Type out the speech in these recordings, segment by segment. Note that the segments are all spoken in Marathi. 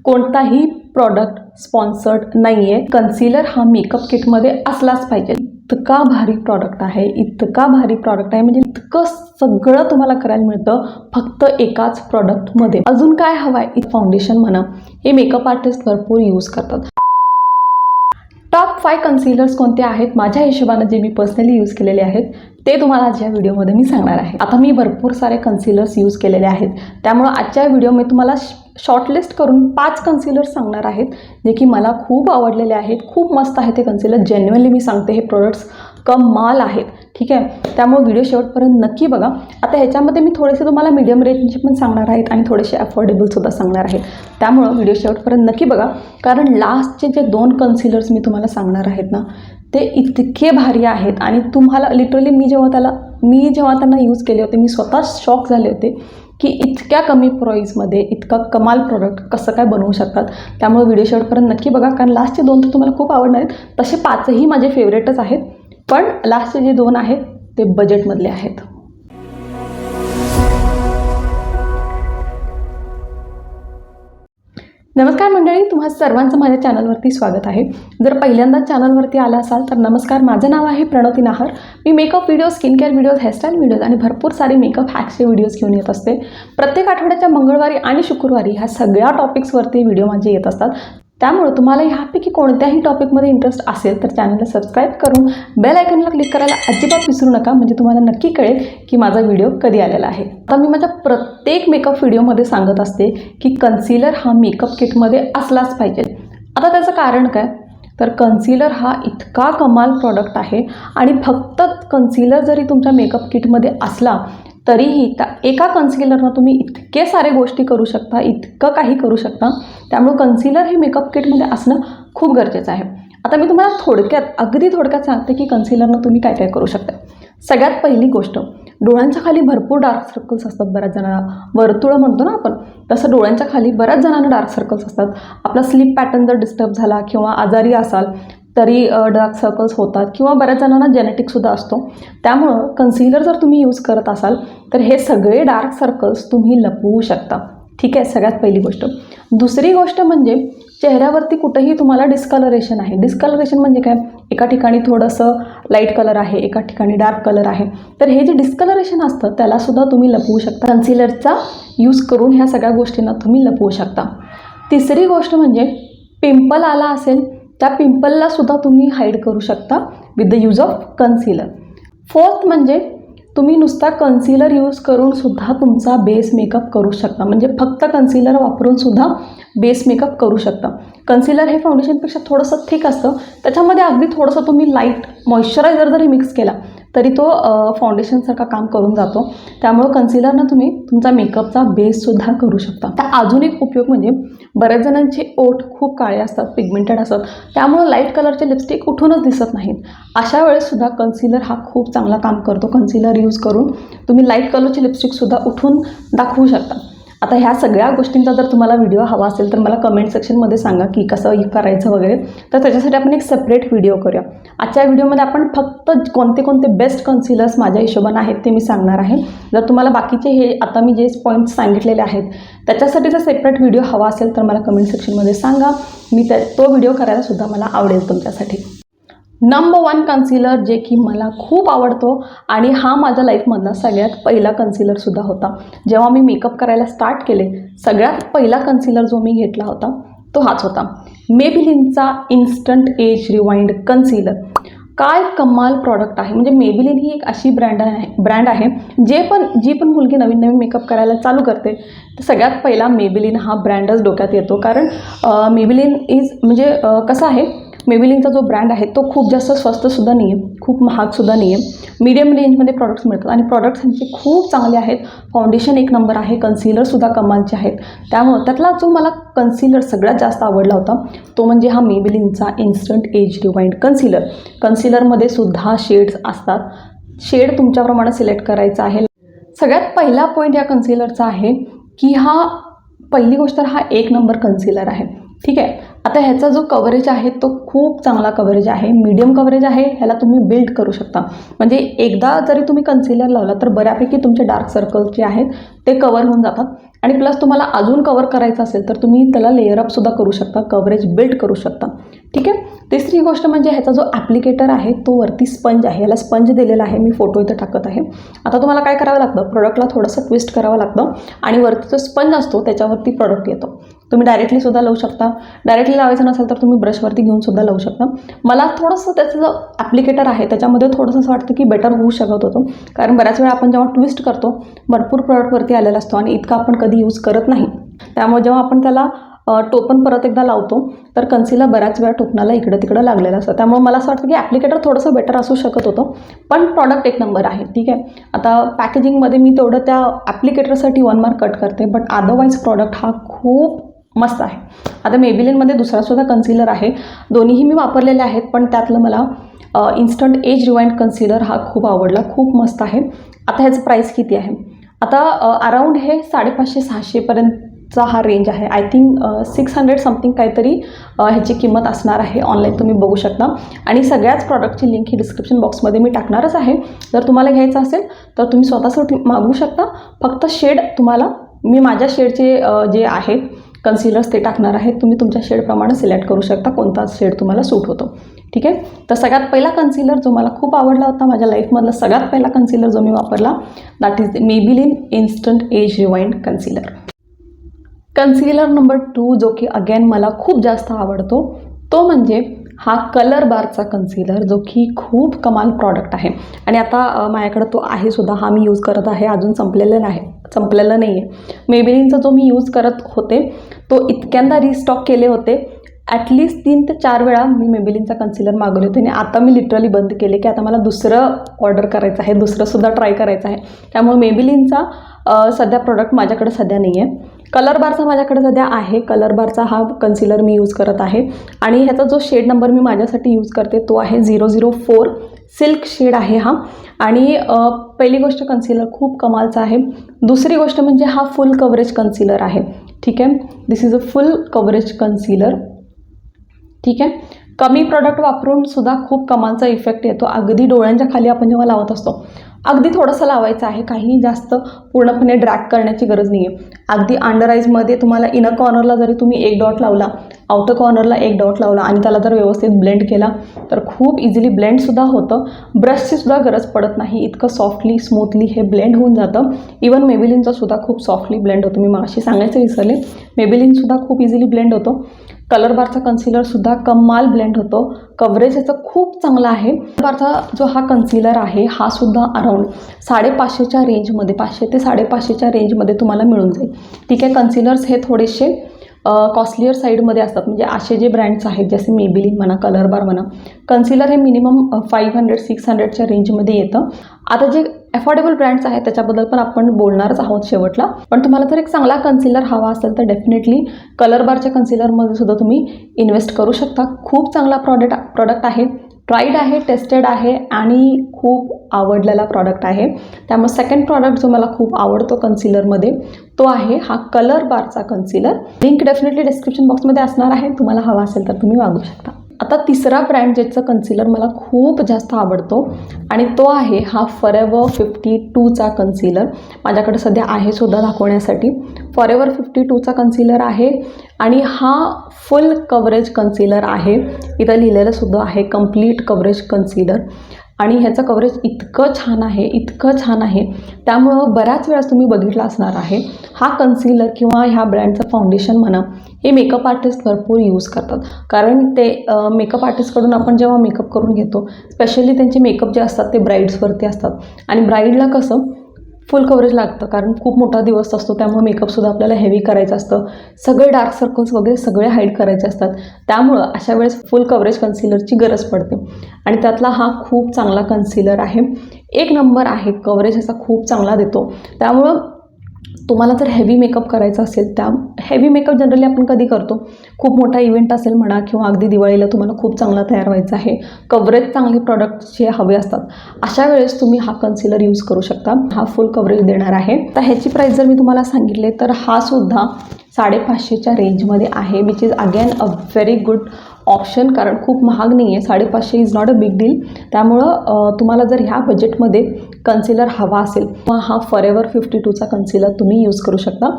कोणताही प्रॉडक्ट स्पॉन्सर्ड नाही आहे. कन्सिलर हा मेकअप किटमध्ये असलाच पाहिजे. इतका भारी प्रॉडक्ट आहे, इतका भारी प्रॉडक्ट आहे, म्हणजे इतकं सगळं तुम्हाला करायला मिळतं फक्त एकाच प्रॉडक्टमध्ये. अजून काय हवं आहे? फाउंडेशन म्हणा, हे मेकअप आर्टिस्ट भरपूर यूज करतात. टॉप 5 कन्सिलर्स कोणते आहेत माझ्या हिशोबाने जे मी पर्सनली यूज केलेले आहेत ते तुम्हाला आजच्या व्हिडिओमध्ये मी सांगणार आहे. आता मी भरपूर सारे कन्सिलर्स यूज केलेले आहेत, त्यामुळे आजच्या व्हिडिओ मी तुम्हाला शॉर्टलिस्ट करून 5 कन्सिलर्स सांगणार आहेत जे की मला खूप आवडलेले आहेत. खूप मस्त आहे ते कन्सिलर. जेन्युइनली मी सांगते, हे प्रोडक्ट्स कमाल आहेत. ठीक आहे, त्यामुळे व्हिडिओ शेवटपर्यंत नक्की बघा. आता ह्याच्यामध्ये मी थोडेसे तुम्हाला मीडियम रेंजचे पण सांगणार आहेत आणि थोडेसे अफोर्डेबलसुद्धा सांगणार आहेत. त्यामुळं व्हिडिओ शेवटपर्यंत नक्की बघा, कारण लास्टचे जे 2 कन्सिलर्स मी तुम्हाला सांगणार आहेत ना, ते इतके भारी आहेत. आणि तुम्हाला लिटरली मी जेव्हा त्यांना यूज केले होते, मी स्वतः शॉक झाले होते की इतक्या कमी प्राईजमध्ये इतका कमाल प्रोडक्ट कसं काय बनवू शकतात. त्यामुळे व्हिडिओ शेवटपर्यंत नक्की बघा, कारण लास्टचे 2 तर तुम्हाला खूप आवडणार आहेत. तसे 5ही माझे फेवरेटच आहेत, पण लास्टचे जे 2 आहेत ते बजेटमधले आहेत. नमस्कार मंडळी, तुम्हा सर्वांचं माझ्या चॅनलवरती स्वागत आहे. जर पहिल्यांदाच चॅनलवरती आला असाल तर नमस्कार. माझं नाव आहे प्रणती नाहर. मी makeup video, skin care videos, hairstyle videos आणि भरपूर सारे मेकअप हॅक्सचे व्हिडिओज घेऊन येत असते. प्रत्येक आठवड्याच्या मंगळवारी आणि शुक्रवारी ह्या सगळ्या टॉपिक्सवरती व्हिडिओ माझे येत असतात. त्यामुळे तुम्हाला ह्यापैकी कोणत्याही टॉपिकमध्ये इंटरेस्ट असेल तर चॅनलला सबस्क्राईब करून बेल आयकॉनला क्लिक करायला अजिबात विसरू नका, म्हणजे तुम्हाला नक्की कळेल की माझा व्हिडिओ कधी आलेला आहे. आता मी माझ्या प्रत्येक मेकअप व्हिडिओमध्ये सांगत असते की कन्सिलर हा मेकअप किटमध्ये असलाच पाहिजे. आता त्याचं कारण काय, तर कन्सिलर हा इतका कमाल प्रॉडक्ट आहे आणि फक्त कन्सिलर जरी तुमच्या मेकअप किटमध्ये असला तरीही त्या एका कन्सिलरनं तुम्ही इतके सारे गोष्टी करू शकता, इतकं काही करू शकता. त्यामुळे कन्सिलर हे मेकअप किटमध्ये असणं खूप गरजेचं आहे. आता मी तुम्हाला अगदी थोडक्यात सांगते की कन्सिलरनं तुम्ही काय काय करू शकता. सगळ्यात पहिली गोष्ट, डोळ्यांच्या खाली भरपूर डार्क सर्कल्स असतात. बऱ्याच जणांना वर्तुळं म्हणतो ना आपण, तसं डोळ्यांच्या खाली बऱ्याच जणांना डार्क सर्कल्स असतात. आपला स्लीप पॅटर्न जर डिस्टर्ब झाला किंवा आजारी असाल तरी डार्क सर्कल्स होतात, किंवा बऱ्याच जणांना जेनेटिकसुद्धा असतो. त्यामुळं कन्सिलर जर तुम्ही यूज करत असाल तर हे सगळे डार्क सर्कल्स तुम्ही लपवू शकता. ठीक आहे, सगळ्यात पहिली गोष्ट. दुसरी गोष्ट म्हणजे चेहऱ्यावरती कुठेही तुम्हाला डिस्कलरेशन आहे. डिस्कलरेशन म्हणजे काय, एका ठिकाणी थोडंसं लाईट कलर आहे, एका ठिकाणी डार्क कलर आहे, तर हे जे डिस्कलरेशन असतं त्यालासुद्धा तुम्ही लपवू शकता. कन्सिलरचा यूज करून ह्या सगळ्या गोष्टींना तुम्ही लपवू शकता. तिसरी गोष्ट म्हणजे पिंपल आला असेल त्या पिंपलला सुद्धा तुम्ही हाईड करू शकता with the use of concealer. Fourth म्हणजे तुम्ही नुसता कन्सिलर यूज करून सुद्धा तुमचा बेस मेकअप करू शकता. म्हणजे फक्त कन्सिलर वापरून सुद्धा बेस मेकअप करू शकता. कन्सिलर हे फाउंडेशनपेक्षा थोडंसं थिक असतं, त्याच्यामध्ये अगदी थोडंसं तुम्ही लाईट मॉइश्चरायझर जरी मिक्स केला तरी तो फाउंडेशनसारखा काम करून जातो. त्यामुळं कन्सिलरनं तुम्ही तुमचा मेकअपचा बेससुद्धा करू शकता. त्या अजून एक उपयोग म्हणजे बऱ्याच जणांचे ओठ खूप काळे असतात, पिगमेंटेड असतात, त्यामुळं लाईट कलरचे लिपस्टिक उठूनच दिसत नाहीत. अशा वेळेससुद्धा कन्सिलर हा खूप चांगला काम करतो. कन्सिलर यूज करून तुम्ही लाईट कलरची लिपस्टिकसुद्धा उठून दाखवू शकता. आता ह्या सगळ्या गोष्टींचा जर तुम्हाला व्हिडिओ हवा असेल तर मला कमेंट सेक्शनमध्ये सांगा की कसं करायचं वगैरे, तर त्याच्यासाठी आपण एक सेपरेट व्हिडिओ करूया. आजच्या व्हिडिओमध्ये आपण फक्त कोणते कोणते बेस्ट कन्सिलर्स माझ्या हिशोबाने आहेत ते मी सांगणार आहे. जर तुम्हाला बाकीचे हे आता मी जे पॉईंट्स सांगितलेले आहेत त्याच्यासाठीचा सेपरेट व्हिडिओ हवा असेल तर मला कमेंट सेक्शनमध्ये सांगा. मी तो व्हिडिओ करायलासुद्धा मला आवडेल तुमच्यासाठी. नंबर 1 कन्सिलर जे की मला खूप आवडतो आणि हा माझ्या लाईफमधला सगळ्यात पहिला कन्सिलरसुद्धा होता. जेव्हा मी मेकअप करायला स्टार्ट केले, सगळ्यात पहिला कन्सिलर जो मी घेतला होता तो हाच होता, मेबिलिनचा इन्स्टंट एज रिवाइंड कन्सिलर. काय कमाल प्रॉडक्ट आहे. म्हणजे मेबिलिन ही एक अशी ब्रँड आहे जी पण मुलगी नवीन मेकअप करायला चालू करते तर सगळ्यात पहिला मेबिलिन हा ब्रँडच डोक्यात येतो. कारण मेबिलिन म्हणजे कसं आहे, मेबिलिनचा जो ब्रँड आहे तो खूप जास्त स्वस्तसुद्धा नाही आहे, खूप महागसुद्धा नाही आहे. मीडियम रेंजमध्ये प्रॉडक्ट्स मिळतात आणि प्रॉडक्ट्स यांचे खूप चांगले आहेत. फाउंडेशन एक नंबर आहे, कन्सिलरसुद्धा कमालचे आहेत. त्यामुळे त्यातला जो मला कन्सिलर सगळ्यात जास्त आवडला होता तो म्हणजे हा मेबिलिनचा इन्स्टंट एज रिवाइंड कन्सिलर. कन्सिलरमध्ये सुद्धा शेड्स असतात. शेड तुमच्याप्रमाणे सिलेक्ट करायचा आहे. सगळ्यात पहिला पॉईंट या कन्सिलरचा आहे की पहिली गोष्ट हा 1 नंबर कन्सिलर आहे. ठीक आहे, आता ह्याचा जो कव्हरेज आहे तो खूप चांगला कव्हरेज आहे, मीडियम कव्हरेज आहे. ह्याला तुम्ही बिल्ड करू शकता. म्हणजे एकदा जरी तुम्ही कन्सिलर लावला तर बऱ्यापैकी तुमचे डार्क सर्कल्स जे आहेत ते कवर होऊन जातात. आणि प्लस तुम्हाला अजून कवर करायचं असेल तर तुम्ही त्याला लेअरअपसुद्धा करू शकता, कव्हरेज बिल्ड करू शकता. ठीक आहे. तिसरी गोष्ट म्हणजे ह्याचा जो ॲप्लिकेटर आहे तो वरती स्पंज आहे, याला स्पंज दिलेला आहे, मी फोटो इथं टाकत आहे. आता तुम्हाला काय करावं लागतं, प्रोडक्टला थोडंसं ट्विस्ट करावं लागतं आणि वरती जो स्पंज असतो त्याच्यावरती प्रोडक्ट येतो. तुम्ही डायरेक्टलीसुद्धा लावू शकता, डायरेक्टली लावायचं नसेल तर तुम्ही ब्रशवरती घेऊनसुद्धा लावू शकता. मला थोडंसं त्याचं जो ॲप्लिकेटर आहे त्याच्यामध्ये थोडंसं असं वाटतं की बेटर होऊ शकत होतं, कारण बऱ्याच वेळा आपण जेव्हा ट्विस्ट करतो भरपूर प्रोडक्टवरती आलेला असतो आणि इतका आपण कधी यूज करत नाही. त्यामुळे जेव्हा आपण त्याला टोपण परत एकदा लावतो तर कन्सिलर बऱ्याच वेळा टोपणाला इकडं तिकडं लागलेलं असतं. त्यामुळे मला असं वाटतं की ॲप्लिकेटर थोडंसं बेटर असू शकत होतं, पण प्रॉडक्ट एक नंबर आहे. ठीक आहे. आता पॅकेजिंगमध्ये मी तेवढं त्या ॲप्लिकेटरसाठी 1 मार्क कट करते, बट अदरवाईज प्रॉडक्ट हा खूप मस्त आहे. आता मेबेलिनमध्ये दुसरासुद्धा कन्सिलर आहे, दोन्हीही मी वापरलेले आहेत, पण त्यातलं मला इन्स्टंट एज रिवाइंड कन्सिलर हा खूप आवडला, खूप मस्त आहे. आता ह्याचं प्राईस किती आहे, आता अराऊंड हे 550-600पर्यंतचा हा रेंज आहे. आय थिंक 600 समथिंग काहीतरी ह्याची किंमत असणार आहे. ऑनलाईन तुम्ही बघू शकता आणि सगळ्याच प्रॉडक्टची लिंक ही डिस्क्रिप्शन बॉक्समध्ये मी टाकणारच आहे. जर तुम्हाला घ्यायचं असेल तर तुम्ही स्वतःसाठी मागवू शकता. फक्त शेड तुम्हाला मी माझ्या शेडचे जे आहेत कन्सिलर्स ते टाकणार आहे, तुम्ही तुमच्या शेडप्रमाणे सिलेक्ट करू शकता कोणता शेड तुम्हाला सूट होतो. ठीक आहे. तर सगळ्यात पहिला कन्सिलर जो मला खूप आवडला होता, माझ्या लाईफमधला सगळ्यात पहिला कन्सिलर जो मी वापरला that is Maybelline instant age rewind concealer. Concealer number 2 जो की अगेन मला खूप जास्त आवडतो तो म्हणजे हा कलर बारचा कन्सिलर, जो की खूप कमाल प्रॉडक्ट आहे. आणि आता माझ्याकडे तो आहे सुद्धा, हा मी यूज करत आहे, अजून संपलेलं नाही आहे. मेबेलिनचा जो मी यूज करत होते तो इतक्यांदा रिस्टॉक केले होते, ॲटलिस्ट 3 ते 4 वेळा मी मेबेलिनचा कन्सिलर मागवले होते आणि आता मी लिटरली बंद केले की आता मला दुसरं ऑर्डर करायचं आहे, दुसरंसुद्धा ट्राय करायचं आहे. त्यामुळे मेबेलिनचा सध्या प्रॉडक्ट माझ्याकडे सध्या नाही आहे. कलर बारचा माझ्याकडे सध्या आहे, कलर बारचा हा कन्सिलर मी यूज करत आहे आणि ह्याचा जो शेड नंबर मी माझ्यासाठी यूज करते तो आहे 004 सिल्क शेड आहे हा. आणि पहिली गोष्ट कन्सिलर खूप कमालचा आहे. दुसरी गोष्ट म्हणजे हा फुल कव्हरेज कन्सिलर आहे. ठीक आहे. This is a full coverage concealer. ठीक आहे. कमी प्रॉडक्ट वापरून सुद्धा खूप कमालचा इफेक्ट येतो. अगदी डोळ्यांच्या खाली आपण जेव्हा लावत असतो अगदी थोडंसं लावायचं आहे, काही जास्त पूर्णपणे ड्रॅग करण्याची गरज नाही आहे. अगदी अंडर आईजमध्ये तुम्हाला इनर कॉर्नरला जरी तुम्ही 1 डॉट लावला, आउटर कॉर्नरला 1 डॉट लावला आणि त्याला जर व्यवस्थित ब्लेंड केला तर खूप इझिली ब्लेंडसुद्धा होतं. ब्रशचीसुद्धा गरज पडत नाही, इतकं सॉफ्टली स्मूथली हे ब्लेंड होऊन जातं. इवन मेबेलिनचासुद्धा खूप सॉफ्टली ब्लेंड होतो. मी मागाशी सांगायचं विसरले, मेबेलिनसुद्धा खूप इझिली ब्लेंड होतो. कलर बारचा कन्सिलरसुद्धा कमाल ब्लेंड होतो. कव्हरेज ह्याचं खूप चांगलं आहे. बारचा जो हा कन्सिलर आहे हा सुद्धा अराऊंड 550च्या रेंजमध्ये, 500 ते 550च्या रेंजमध्ये तुम्हाला मिळून जाईल. ठीक आहे. कन्सिलर्स हे थोडेसे कॉस्टलियर साईडमध्ये असतात, म्हणजे असे जे ब्रँड्स आहेत जसे मेबेलिन म्हणा, कलर बार म्हणा, कन्सिलर हे मिनिमम 500-600च्या रेंजमध्ये येतं. आता जे अफोर्डेबल ब्रँड्स आहेत त्याच्याबद्दल पण आपण बोलणारच आहोत शेवटला, पण तुम्हाला जर एक चांगला कन्सिलर हवा असेल तर डेफिनेटली कलर बारच्या कन्सिलरमध्ये सुद्धा तुम्ही इन्व्हेस्ट करू शकता. खूप चांगला प्रॉडक्ट आहे, ट्राईड आहे, टेस्टेड आहे आणि खूप आवडलेला प्रॉडक्ट आहे. त्यामुळे सेकंड प्रॉडक्ट जो मला खूप आवडतो कन्सिलरमध्ये तो आहे हा कलर बारचा कन्सिलर. लिंक डेफिनेटली डिस्क्रिप्शन बॉक्समध्ये असणार आहे, तुम्हाला हवा असेल तर तुम्ही मागवू शकता. आता तिसरा ब्रँड ज्याचं कन्सिलर मला खूप जास्त आवडतो आणि तो आहे हा फॉरएव्हर 52चा कन्सिलर. माझ्याकडे सध्या आहे सुद्धा दाखवण्यासाठी. फॉरएव्हर 52चा कन्सिलर आहे आणि हा फुल कव्हरेज कन्सिलर आहे. इथं लिहिलेलं सुद्धा आहे कंप्लीट कव्हरेज कन्सिलर आणि ह्याचं कव्हरेज इतकं छान आहे. त्यामुळं बऱ्याच वेळेस तुम्ही बघितलं असणार आहे हा कन्सिलर किंवा ह्या ब्रँडचं फाउंडेशन म्हणा हे मेकअप आर्टिस्ट भरपूर यूज करतात, कारण ते मेकअप आर्टिस्टकडून आपण जेव्हा मेकअप करून घेतो स्पेशली त्यांचे मेकअप जे असतात ते ब्राईड्सवरती असतात आणि ब्राईडला कसं फुल कव्हरेज लागतं, कारण खूप मोठा दिवस असतो त्यामुळे मेकअपसुद्धा आपल्याला हेवी करायचं असतं, सगळे डार्क सर्कल्स वगैरे सगळे हाईड करायचे असतात. त्यामुळं अशा वेळेस फुल कव्हरेज कन्सिलरची गरज पडते आणि त्यातला हा खूप चांगला कन्सिलर आहे. एक नंबर आहे, कव्हरेज ह्याचा खूप चांगला देतो. त्यामुळं तुम्हाला जर हेवी मेकअप करायचा असेल, त्या हेवी मेकअप जनरली आपण कधी करतो, खूप मोठा इव्हेंट असेल म्हणा किंवा अगदी दिवाळीला तुम्हाला खूप चांगला तयार व्हायचं आहे, कव्हरेज चांगले प्रॉडक्ट्सचे हवे असतात, अशा वेळेस तुम्ही हा कन्सिलर यूज करू शकता. हा फुल कव्हरेज देणार आहे. तर ह्याची प्राईस जर मी तुम्हाला सांगितले तर हा सुद्धा 550च्या रेंजमध्ये आहे, which is again a very good option, कारण खूप महाग नाही आहे. 550 is not a big deal. त्यामुळं तुम्हाला जर ह्या बजेटमध्ये कन्सिलर हवा असेल किंवा हा फॉरएव्हर 52चा कन्सिलर तुम्ही यूज करू शकता.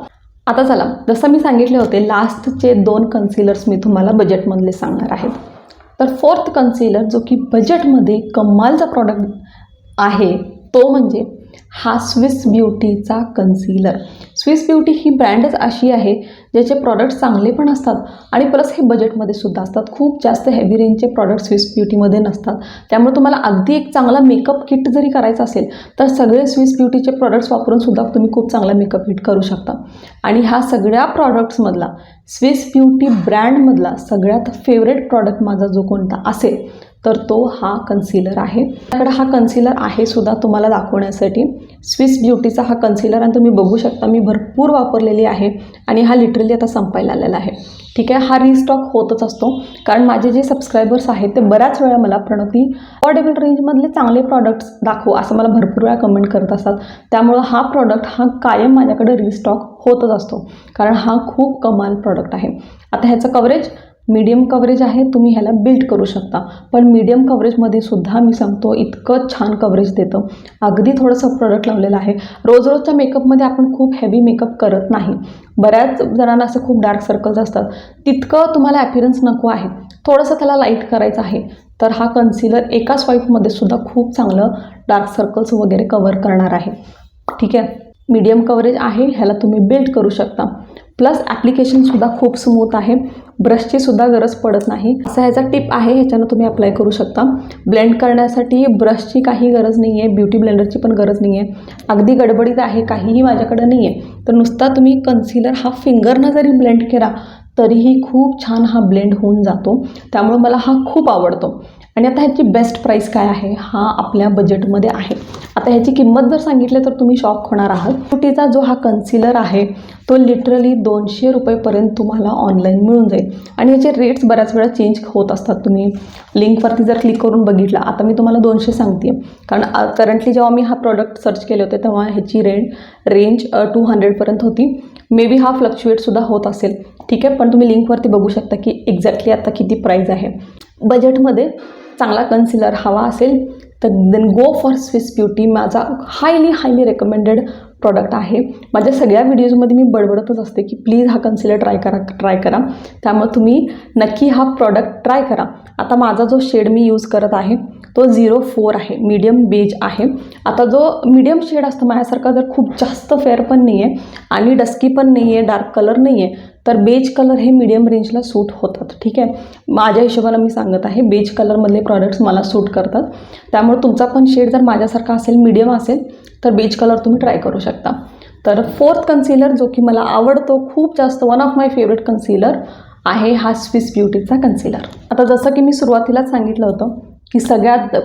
आता चला, जसं मी सांगितले होते लास्टचे 2 कन्सिलर्स मी तुम्हाला बजेटमधले सांगणार आहेत. तर फोर्थ कन्सिलर जो की बजेटमध्ये कमालचा प्रॉडक्ट आहे तो म्हणजे हा स्विस ब्युटीचा कन्सिलर. स्विस ब्युटी ही ब्रँडच अशी आहे ज्याचे प्रॉडक्ट्स चांगले पण असतात आणि प्लस हे बजेटमध्ये सुद्धा असतात. खूप जास्त हेवी रेंजचे प्रॉडक्ट स्विस ब्युटीमध्ये नसतात. त्यामुळे तुम्हाला अगदी एक चांगला मेकअप किट जरी करायचा असेल तर सगळे स्विस ब्युटीचे प्रॉडक्ट्स वापरून सुद्धा तुम्ही खूप चांगला मेकअप किट करू शकता. आणि ह्या सगळ्या प्रॉडक्ट्समधला स्विस ब्युटी ब्रँडमधला सगळ्यात फेवरेट प्रॉडक्ट माझा जो कोणता असेल तर तो हा कन्सिलर आहे. त्याकडे हा कन्सिलर आहे सुद्धा तुम्हाला दाखवण्यासाठी. स्विस ब्युटीचा हा कन्सिलर आणि तुम्ही बघू शकता मी भरपूर वापरलेली आहे आणि हा लिटरली आता संपायला आलेला आहे. ठीक आहे, हा रिस्टॉक होतच असतो, कारण माझे जे सबस्क्रायबर्स आहेत ते बऱ्याच वेळा मला प्रणती अफोर्डेबल रेंजमधले चांगले प्रॉडक्ट्स दाखव असं मला भरपूर वेळा कमेंट करत असतात. त्यामुळं हा प्रॉडक्ट हा कायम माझ्याकडे रिस्टॉक होतच असतो, कारण हा खूप कमाल प्रॉडक्ट आहे. आता ह्याचं कव्हरेज मीडियम कव्हरेज आहे, तुम्ही ह्याला बिल्ड करू शकता. पण मीडियम कव्हरेजमध्ये सुद्धा मी सांगतो इतकं छान कव्हरेज देतं. अगदी थोडंसं प्रोडक्ट लावलेलं आहे. रोज रोजच्या मेकअपमध्ये आपण खूप हेवी मेकअप करत नाही. बऱ्याच जणांना असं खूप डार्क सर्कल्स असतात, तितकं तुम्हाला ॲपिरन्स नको आहे, थोडंसं त्याला लाईट करायचं आहे. तर हा कन्सिलर एका स्वाईपमध्ये सुद्धा खूप चांगलं डार्क सर्कल्स वगैरे कवर करणार आहे. ठीक आहे, मीडियम कव्हरेज आहे, ह्याला तुम्ही बिल्ड करू शकता. प्लस ॲप्लिकेशनसुद्धा खूप स्मूथ आहे, ब्रशची सुद्धा गरज पडत नाही. असा ह्याचा टिप आहे, ह्याच्यानं तुम्ही अप्लाय करू शकता. ब्लेंड करण्यासाठी ब्रशची काही गरज नाही आहे, ब्युटी ब्लेंडरची पण गरज नाही आहे. अगदी गडबडीत आहे, काहीही माझ्याकडं नाही आहे, तर नुसता तुम्ही कन्सिलर हा फिंगरनं जरी ब्लेंड केला तरीही खूप छान हा ब्लेंड होऊन जातो. त्यामुळे मला हा खूप आवडतो. आणि आता ह्याची बेस्ट प्राईस काय आहे, हा आपल्या बजेटमध्ये आहे. आता ह्याची किंमत जर सांगितली तर तुम्ही शॉक होणार आहात. ब्युटीचा जो हा कन्सिलर आहे तो लिटरली 200 रुपयेपर्यंत तुम्हाला ऑनलाईन मिळून जाईल. आणि ह्याचे रेट्स बऱ्याच वेळा चेंज होत असतात. तुम्ही लिंकवरती जर क्लिक करून बघितला, आता मी तुम्हाला 200 सांगते कारण करंटली जेव्हा मी हा प्रॉडक्ट सर्च केले होते तेव्हा ह्याची रेंज 200पर्यंत होती. मे बी हा फ्लक्च्युएटसुद्धा होत असेल. ठीक आहे, पण तुम्ही लिंकवरती बघू शकता की एक्झॅक्टली आता किती प्राईज आहे. बजेटमध्ये चांगला कन्सिलर हवा असेल तर then go for Swiss beauty. माझा हायली रेकमेंडेड प्रॉडक्ट आहे. माझ्या सगळ्या व्हिडिओजमध्ये मी बडबडतच असते की प्लीज हा कन्सिलर ट्राय करा. त्यामुळे तुम्ही नक्की हा प्रॉडक्ट ट्राय करा. आता माझा जो शेड मी यूज करत आहे तो 04 आहे, मीडियम बेज आहे. आता जो मीडियम शेड असतो माझ्यासारखा जर खूप जास्त फेअर पण नाही आहे आणि डस्की पण नाही आहे, डार्क कलर नाही आहे, तर बेज कलर हे मीडियम रेंजला सूट होतात. ठीक आहे, माझ्या हिशोबानं मी सांगत आहे, बेज कलरमधले प्रॉडक्ट्स मला सूट करतात. त्यामुळे तुमचा पण शेड जर माझ्यासारखा असेल, मीडियम असेल, तर बेज कलर तुम्ही ट्राय करू शकता. तर फोर्थ कन्सिलर जो की मला आवडतो खूप जास्त, one of my favourite concealer आहे हा स्विस ब्युटीचा कन्सिलर. आता जसं की मी सुरुवातीलाच सांगितलं होतं की सगळ्यात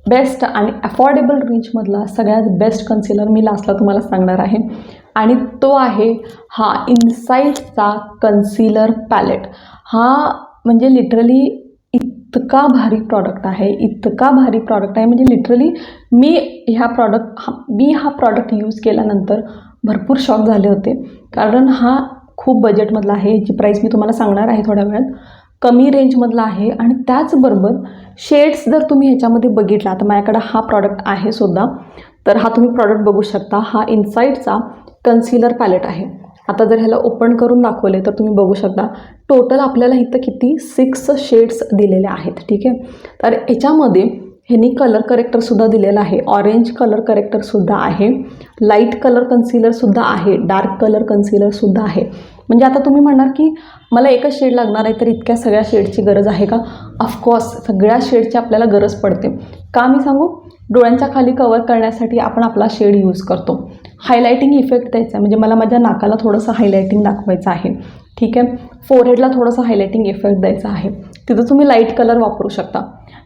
बेस्ट आणि अफोर्डेबल रेंजमधला सगळ्यात बेस्ट कन्सिलर मी लास्टला तुम्हाला सांगणार आहे आणि तो आहे हा इनसाईटचा कन्सिलर पॅलेट. हा म्हणजे लिटरली इतका भारी प्रॉडक्ट आहे, इतका भारी प्रॉडक्ट आहे म्हणजे लिटरली मी हा प्रॉडक्ट यूज केल्यानंतर भरपूर शॉक झाले होते, कारण हा खूप बजेटमधला आहे. याची प्राईस मी तुम्हाला सांगणार आहे थोड्या वेळात. कमी रेंजमधला आहे आणि त्याचबरोबर शेड्स जर तुम्ही ह्याच्यामध्ये बघितला, तर माझ्याकडे हा प्रॉडक्ट आहे सुद्धा, तर हा तुम्ही प्रॉडक्ट बघू शकता. हा इनसाईटचा कन्सिलर पॅलेट आहे. आता जर ह्याला ओपन करून दाखवले तर तुम्ही बघू शकता टोटल आपल्याला इथं किती 6 शेड्स दिलेले आहेत. ठीक आहे, तर याच्यामध्ये ह्यांनी कलर करेक्टरसुद्धा दिलेला आहे. ऑरेंज कलर करेक्टरसुद्धा आहे, लाईट कलर कन्सिलरसुद्धा आहे, डार्क कलर कन्सिलरसुद्धा आहे. म्हणजे आता तुम्ही म्हणणार की मला एकच शेड लागणार आहे तर इतक्या सगळ्या शेडची गरज आहे का? ऑफकोर्स सगळ्या शेडची आपल्याला गरज पडते. का मी सांगू? डोळ्यांच्या खाली कवर करण्यासाठी आपण आपला शेड यूज करतो. हायलायटिंग इफेक्ट द्यायचा आहे, म्हणजे मला माझ्या नाकाला थोडंसं हायलायटिंग दाखवायचं आहे. ठीक आहे, फोरहेडला थोडंसं हायलायटिंग इफेक्ट द्यायचा आहे, तिथं तुम्ही लाईट कलर वापरू शकता.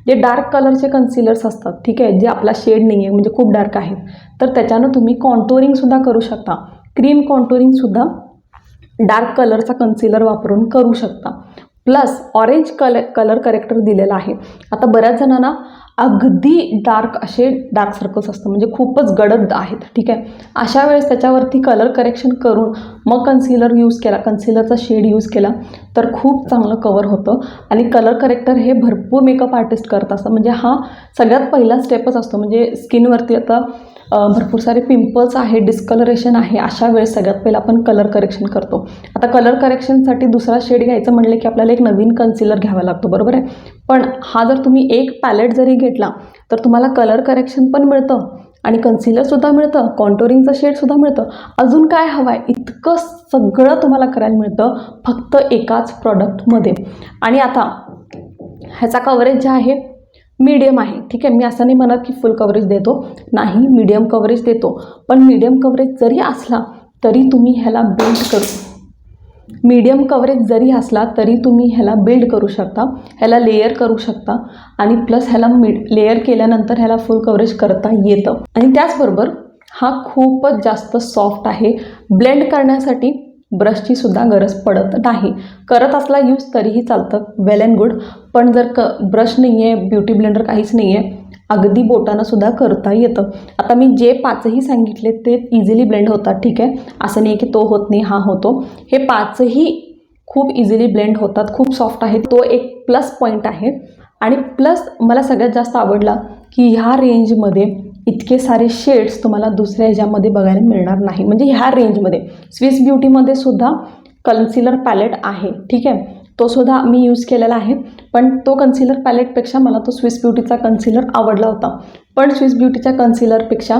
जे डार्क कलरचे कन्सिलर्स असतात, ठीक आहे, जे आपला शेड नाही आहे म्हणजे खूप डार्क आहे, तर त्याच्यानं तुम्ही कॉन्टोरिंगसुद्धा करू शकता. क्रीम कॉन्टुरिंगसुद्धा डार्क कलरचा कन्सिलर वापरून करू शकता. प्लस ऑरेंज कलर करेक्टर दिलेला आहे. आता बऱ्याच जणांना अगदी डार्क सर्कल्स असतं, म्हणजे खूपच गडद आहेत, ठीक आहे. अशा वेळेस त्याच्यावरती कलर करेक्शन करून मग कन्सिलर यूज केला, कन्सिलरचा शेड यूज केला तर खूप चांगलं कवर होतं. आणि कलर करेक्टर हे भरपूर मेकअप आर्टिस्ट करत असतात, म्हणजे हा सगळ्यात पहिला स्टेपच असतो. म्हणजे स्किनवरती आता भरपूर सारे पिंपल्स आहे, डिस्कलरेशन आहे, अशा वेळेस सगळ्यात पहिला आपण कलर करेक्शन करतो. आता कलर करेक्शनसाठी दुसरा शेड घ्यायचं म्हणलं की आपल्याला एक नवीन कन्सिलर घ्यावा लागतो, बरोबर आहे. पण हा जर तुम्ही एक पॅलेट जरी घेतला तर तुम्हाला कलर करेक्शन पण मिळतं आणि कन्सिलरसुद्धा मिळतं, कॉन्टोरिंगचं शेडसुद्धा मिळतं. अजून काय हवं आहे, इतकं सगळं तुम्हाला करायला मिळतं फक्त एकाच प्रॉडक्टमध्ये. आणि आता ह्याचा कव्हरेज जे आहे मीडियम आहे, ठीक आहे. मी असं नाही म्हणत की फुल कव्हरेज देतो, नाही, मीडियम कव्हरेज देतो. पण मीडियम कव्हरेज जरी असला तरी तुम्ही ह्याला बिल्ड करू शकता, ह्याला लेयर करू शकता आणि प्लस ह्याला लेयर केल्यानंतर ह्याला फुल कव्हरेज करता येतं. आणि त्याचबरोबर हा खूपच जास्त सॉफ्ट आहे. ब्लेंड करण्यासाठी ब्रशची सुद्धा गरज पडत नाही. करत असला यूज तरीही चालतं, वेल अँड गुड. पण जर ब्रश नाही आहे, ब्युटी ब्लेंडर काहीच नाही आहे, अगदी बोटानं सुद्धा करता येतं. आता मी जे 5ही सांगितले ते इझिली ब्लेंड होतात, ठीक आहे. असं नाही की तो होत नाही, हा होतो. हे 5ही खूप इझिली ब्लेंड होतात, खूप सॉफ्ट आहे, तो एक प्लस पॉईंट आहे. आणि प्लस मला सगळ्यात जास्त आवडला की ह्या रेंजमध्ये इतके सारे शेड्स तुम्हाला दुसऱ्या ह्याच्यामध्ये बघायला मिळणार नाही. म्हणजे ह्या रेंजमध्ये स्विस ब्युटीमध्ये सुद्धा कन्सिलर पॅलेट आहे, ठीक आहे. तो सुद्धा मी यूज केलेला आहे, पण तो कन्सिलर पॅलेटपेक्षा मला तो स्विस ब्युटीचा कन्सिलर आवडला होता. पण स्विस ब्युटीच्या कन्सिलरपेक्षा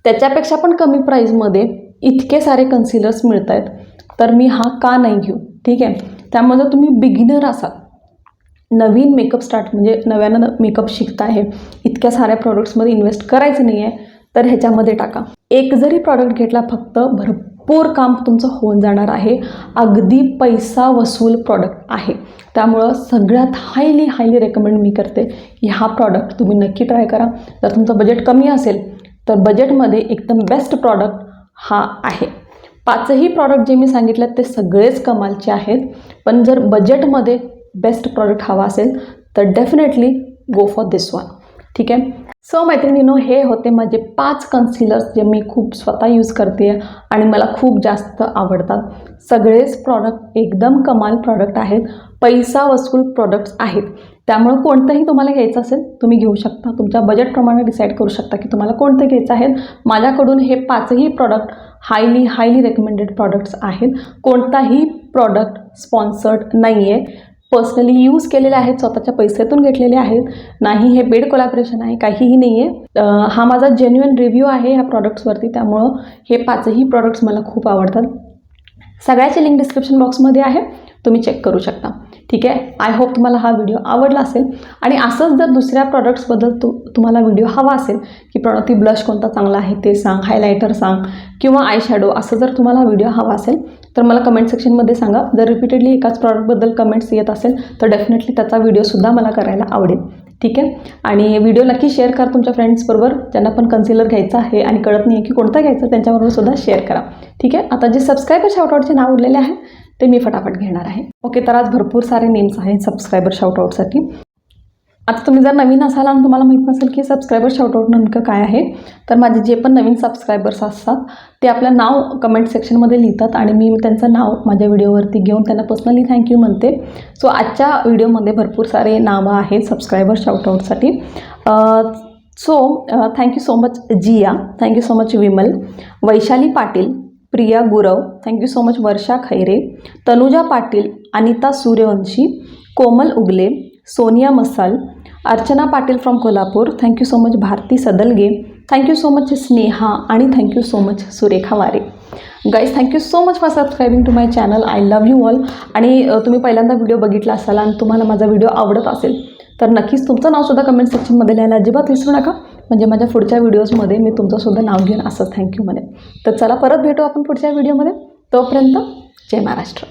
त्याच्यापेक्षा पण कमी प्राईजमध्ये इतके सारे कन्सिलर्स मिळत आहेत, तर मी हा का नाही घेऊ, ठीक आहे. त्यामुळे जर तुम्ही बिगिनर असाल, नवीन मेकअप म्हणजे नव्यानं मेकअप शिकता आहे, इतक्या साऱ्या प्रॉडक्ट्समध्ये इन्व्हेस्ट करायचं नाही आहे, तर ह्याच्यामध्ये टाका. एक जरी प्रॉडक्ट घेतला फक्त भरपूर काम तुमचं होऊन जाणार आहे. अगदी पैसा वसूल प्रॉडक्ट आहे. त्यामुळं सगळ्यात हायली रेकमेंड मी करते की हा प्रॉडक्ट तुम्ही नक्की ट्राय करा. जर तुमचं बजेट कमी असेल तर बजेटमध्ये एकदम बेस्ट प्रॉडक्ट हा आहे. 5ही प्रॉडक्ट जे मी सांगितलं ते सगळेच कमालचे आहेत, पण जर बजेटमध्ये बेस्ट प्रॉडक्ट हवा असेल तर definitely go for this one, ठीक आहे. सो मैत्रिणींनो, हे होते माझे 5 कन्सिलर्स जे मी खूप स्वतः यूज करते आणि मला खूप जास्त आवडतात. सगळेच प्रॉडक्ट एकदम कमाल प्रॉडक्ट आहेत, पैसा वसूल प्रॉडक्ट्स आहेत. त्यामुळं कोणतंही तुम्हाला घ्यायचं असेल तुम्ही घेऊ शकता, तुमच्या बजेटप्रमाणे डिसाईड करू शकता की तुम्हाला कोणतं घ्यायचं आहे. माझ्याकडून हे 5ही प्रॉडक्ट हायली रेकमेंडेड प्रॉडक्ट्स आहेत. कोणताही प्रॉडक्ट स्पॉन्सर्ड नाही आहे, पर्सनली यूज केलेले आहेत, स्वतःच्या पैशातून घेतलेले आहेत, नाही हे पेड कोलॅबरेशन आहे, काहीही नाही आहे. हा माझा जेन्युइन रिव्ह्यू आहे ह्या प्रॉडक्ट्सवरती. त्यामुळं हे 5ही प्रॉडक्ट्स मला खूप आवडतात. सगळ्याची लिंक डिस्क्रिप्शन बॉक्समध्ये आहे, तुम्ही चेक करू शकता, ठीक आहे. आय होप तुम्हाला हा व्हिडिओ आवडला असेल. आणि असंच जर दुसऱ्या प्रॉडक्ट्सबद्दल तुम्हाला व्हिडिओ हवा असेल की प्रणती ब्लश कोणता चांगला आहे ते सांग, हायलायटर सांग किंवा आय शॅडो, असं जर तुम्हाला व्हिडिओ हवा असेल तर मला कमेंट सेक्शनमध्ये सांगा. जर रिपीटेडली एकाच प्रॉडक्टबद्दल कमेंट्स येत असेल तर डेफिनेटली त्याचा व्हिडिओसुद्धा मला करायला आवडेल, ठीक आहे. आणि व्हिडिओ नक्की शेअर करा तुमच्या फ्रेंड्सबरोबर, ज्यांना पण कन्सिलर घ्यायचं आहे आणि कळत नाही आहे की कोणता घ्यायचं, त्यांच्याबरोबर सुद्धा शेअर करा, ठीक आहे. आता जे सबस्क्रायबर शाउटआउटचे नाव उरलेले आहे ते मी फटाफट घेणार आहे. ओके, तर आज भरपूर सारे नेम्स आहेत सबस्क्रायबर शाउटआउटसाठी. आता तुम्ही जर नवीन असाल आणि तुम्हाला माहीत नसेल की सबस्क्रायबर शाउटआउट नेमकं काय आहे, तर माझे जे पण नवीन सबस्क्रायबर्स असतात ते आपलं नाव कमेंट सेक्शनमध्ये लिहितात आणि मी त्यांचं नाव माझ्या व्हिडिओवरती घेऊन त्यांना पर्सनली थँक्यू म्हणते. सो आजच्या व्हिडिओमध्ये भरपूर सारे नावं आहेत सबस्क्रायबर शाउटआउटसाठी. So thank you so much Jiya, thank you so much Vimal, Vaishali Patil, Priya Gurav, thank you so much Varsha Khaire, Tanuja Patil, Anita Suryavanshi, Komal Ugle, Sonia Masal, Archana Patil from Kolhapur, thank you so much Bharati Sadalge, thank you so much Sneha आणि thank you so much Surekha Ware. Guys, thank you so much for subscribing to my channel. I love you all. आणि तुम्ही पहिल्यांदा व्हिडिओ बघितला असाल आणि तुम्हाला माझा व्हिडिओ आवडत असेल तर नक्कीच तुमचं नावसुद्धा कमेंट सेक्शनमध्ये लिहायला अजिबात विसरू नका, म्हणजे माझ्या पुढच्या व्हिडिओजमध्ये मी तुमचंसुद्धा नाव घेऊन असंच थँक्यू म्हणेन. तर चला परत भेटू आपण पुढच्या व्हिडिओमध्ये. तोपर्यंत जय महाराष्ट्र.